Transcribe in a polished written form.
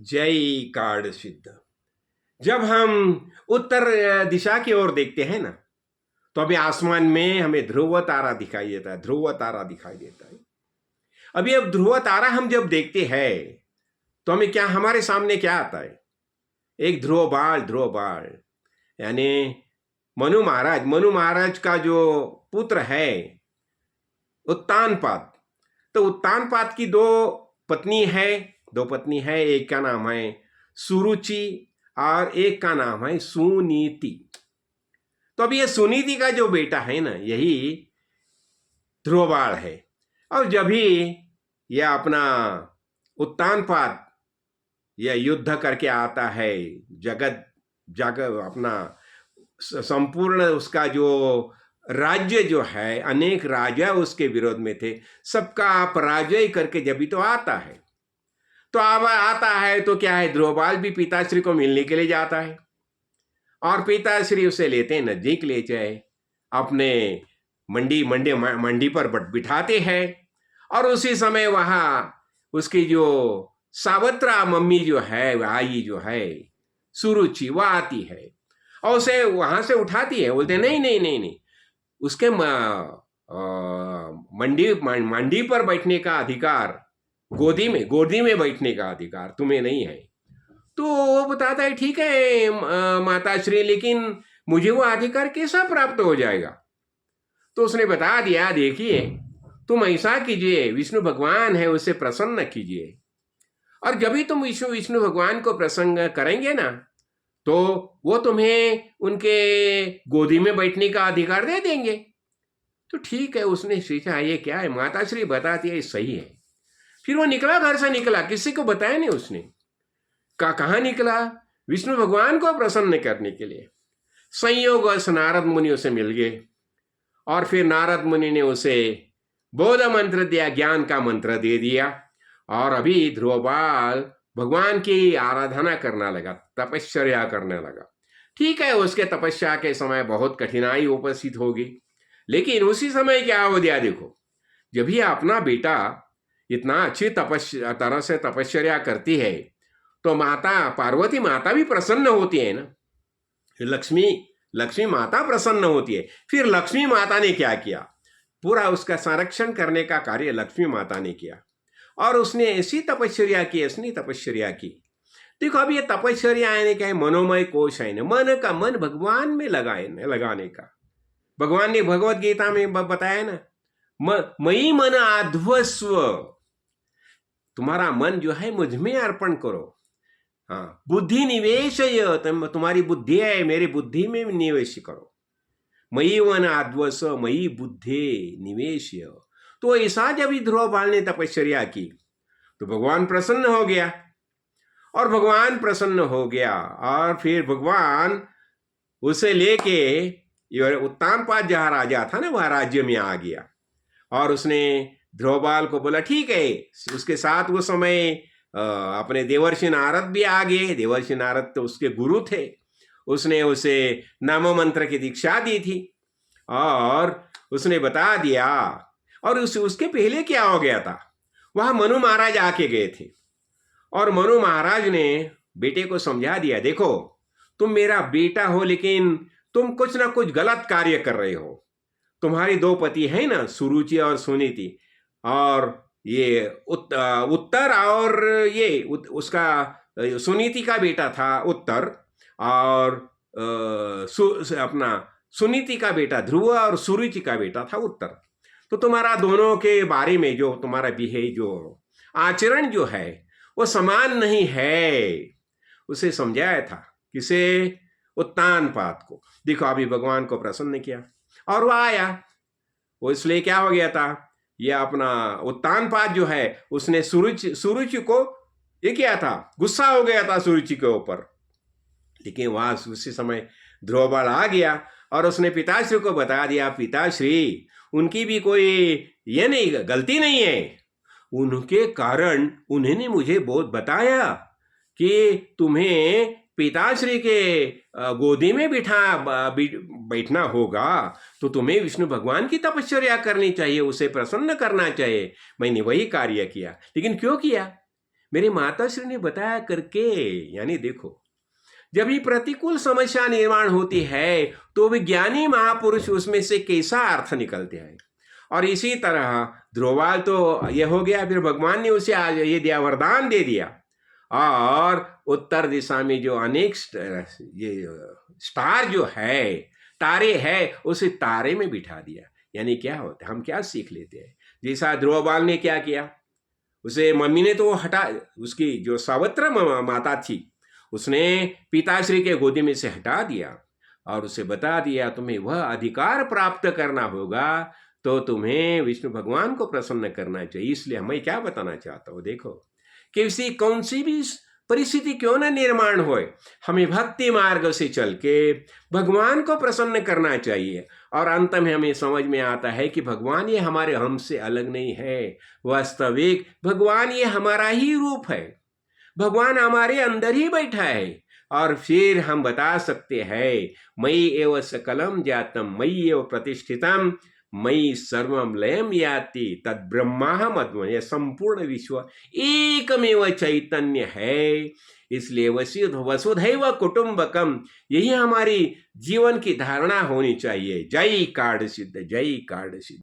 जय कार्ड सिद्ध। जब हम उत्तर दिशा की ओर देखते हैं ना, तो अभी आसमान में हमें ध्रुव तारा दिखाई देता है। ध्रुव तारा दिखाई देता है। अभी अब ध्रुव तारा हम जब देखते हैं तो हमें क्या, हमारे सामने क्या आता है? एक ध्रुव बाल। ध्रुव बाल यानी मनु महाराज का जो पुत्र है उत्तानपाद। तो उत्तानपाद की दो पत्नी है। एक का नाम है सुरुचि और एक का नाम है सुनीति। तो अब ये सुनीति का जो बेटा है ना, यही ध्रुवबाल है। और जब भी यह अपना उत्तानपाद यह युद्ध करके आता है, अपना संपूर्ण उसका जो राज्य जो है, अनेक राजा उसके विरोध में थे, सबका पराजय करके जब भी तो आता है, तो अब आता है तो क्या है, ध्रुवबाल भी पिताश्री को मिलने के लिए जाता है और पिताश्री उसे लेते हैं, नजदीक ले जाए, अपने मंडी पर बिठाते हैं। और उसी समय वहां उसकी जो सावत्रा मम्मी जो है, आई जो है सुरुचि, वह आती है और उसे वहां से उठाती है। बोलते नहीं नहीं नहीं नहीं, उसके मंडी पर बैठने का अधिकार, गोदी में बैठने का अधिकार तुम्हें नहीं है। तो वो बताता है ठीक है माताश्री, लेकिन मुझे वो अधिकार कैसा प्राप्त हो जाएगा? तो उसने बता दिया, देखिए तुम ऐसा कीजिए, विष्णु भगवान है उसे प्रसन्न कीजिए, और जब भी तुम विष्णु भगवान को प्रसन्न करेंगे ना, तो वो तुम्हें उनके गोदी में बैठने का अधिकार दे देंगे। तो ठीक है, उसने सोचा ये क्या है, माताश्री बताती है सही है। फिर वो निकला, घर से निकला, किसी को बताया नहीं उसने। कहाँ निकला? विष्णु भगवान को प्रसन्न करने के लिए। संयोग नारद मुनि उसे मिल गए और फिर नारद मुनि ने उसे बोध मंत्र दिया, ज्ञान का मंत्र दे दिया। और अभी ध्रुवबाल भगवान की आराधना करने लगा, तपश्चर्या करने लगा। ठीक है, उसके तपस्या के समय बहुत कठिनाई उपस्थित होगी, लेकिन उसी समय क्या हो गया, देखो, जब भी अपना बेटा इतना अच्छी तरह से तपश्चर्या करती है, तो माता पार्वती माता भी प्रसन्न होती है ना। लक्ष्मी माता प्रसन्न होती है। फिर लक्ष्मी माता ने क्या किया, पूरा उसका संरक्षण करने का कार्य लक्ष्मी माता ने किया और उसने ऐसी तपश्चर्या की। देखो, अब ये तपश्चर्या यानी क्या है, मनोमय कोश है ना, मन भगवान में लगाने का। भगवान ने भगवत गीता में बताया ना, मई मन आध्वस्व, तुम्हारा मन जो है मुझ में अर्पण करो। हाँ, बुद्धि निवेश, तुम्हारी बुद्धि है, मेरी बुद्धि में निवेश करो। मई मन आध्वस्व मई बुद्धि निवेश। तो ऐसा जब ध्रुवबाल ने तपश्चर्या की तो भगवान प्रसन्न हो गया, और फिर भगवान उसे लेके उत्तानपाद जहाँ राजा था ना, वह राज्य में आ गया। और उसने ध्रुवबाल को बोला ठीक है। उसके साथ वो समय अपने देवर्षि नारद भी आ गए। देवर्षि नारद तो उसके गुरु थे। उसने उसे नाम मंत्र की दीक्षा दी थी और उसने बता दिया। और उसके पहले क्या हो गया था, वहां मनु महाराज आके गए थे और मनु महाराज ने बेटे को समझा दिया, देखो तुम मेरा बेटा हो, लेकिन तुम कुछ ना कुछ गलत कार्य कर रहे हो। तुम्हारी दो पति है ना, सुरुचि और सुनीति, और ये उत्तर और ये उसका सुनीति का बेटा था उत्तर, और अपना सुनीति का बेटा ध्रुव और सुरुचि का बेटा था उत्तर। तो तुम्हारा दोनों के बारे में जो तुम्हारा जो आचरण जो है वो समान नहीं है, उसे समझाया था। किसे? उत्तानपाद को। देखो, अभी भगवान को प्रसन्न किया और वह आया। वो इसलिए क्या हो गया था, यह अपना उत्तानपाद जो है उसने सुरुचि को ये किया था, गुस्सा हो गया था सुरुचि के ऊपर। लेकिन वहां उसी समय ध्रुवबाल आ गया और उसने पिताश्री को बता दिया, पिताश्री उनकी भी कोई ये नहीं गलती नहीं है, उनके कारण उन्होंने मुझे बहुत बताया कि तुम्हें पिताश्री के गोदी में बैठना होगा, तो तुम्हें विष्णु भगवान की तपश्चर्या करनी चाहिए, उसे प्रसन्न करना चाहिए। मैंने वही कार्य किया। लेकिन क्यों किया? मेरी माताश्री ने बताया करके। यानी देखो, जब भी प्रतिकूल समस्या निर्माण होती है तो विज्ञानी महापुरुष उसमें से कैसा अर्थ निकलते हैं। और इसी तरह ध्रुवाल तो यह हो गया, फिर भगवान ने उसे आज ये दिया, वरदान दे दिया, और उत्तर दिशा में जो अनेक ये स्टार जो है, तारे है, उसे तारे में बिठा दिया। यानी क्या होता है, हम क्या सीख लेते हैं। जैसा ध्रुवबाल ने क्या किया, उसे मम्मी ने तो हटा, उसकी जो सावित्री माता थी उसने पिताश्री के गोदी में से हटा दिया और उसे बता दिया तुम्हें वह अधिकार प्राप्त करना होगा, तो तुम्हें विष्णु भगवान को प्रसन्न करना चाहिए। इसलिए मैं क्या बताना चाहता हूँ, देखो किसी कौन सी भी परिस्थिति क्यों न निर्माण होए, हमें भक्ति मार्ग से चल के भगवान को प्रसन्न करना चाहिए। और अंत में हमें समझ में आता है कि भगवान ये हमारे हमसे अलग नहीं है, वास्तविक भगवान ये हमारा ही रूप है, भगवान हमारे अंदर ही बैठा है। और फिर हम बता सकते हैं मयि एव सकलम जातम मयि एव प्रतिष्ठितम मयि सर्वम लयम याति तद ब्रह्माहम। यह संपूर्ण विश्व एकमेव चैतन्य है। इसलिए वसुधैव कुटुंबकम, यही हमारी जीवन की धारणा होनी चाहिए। जय कार्ड सिद्ध, जय कार्ड सिद्ध।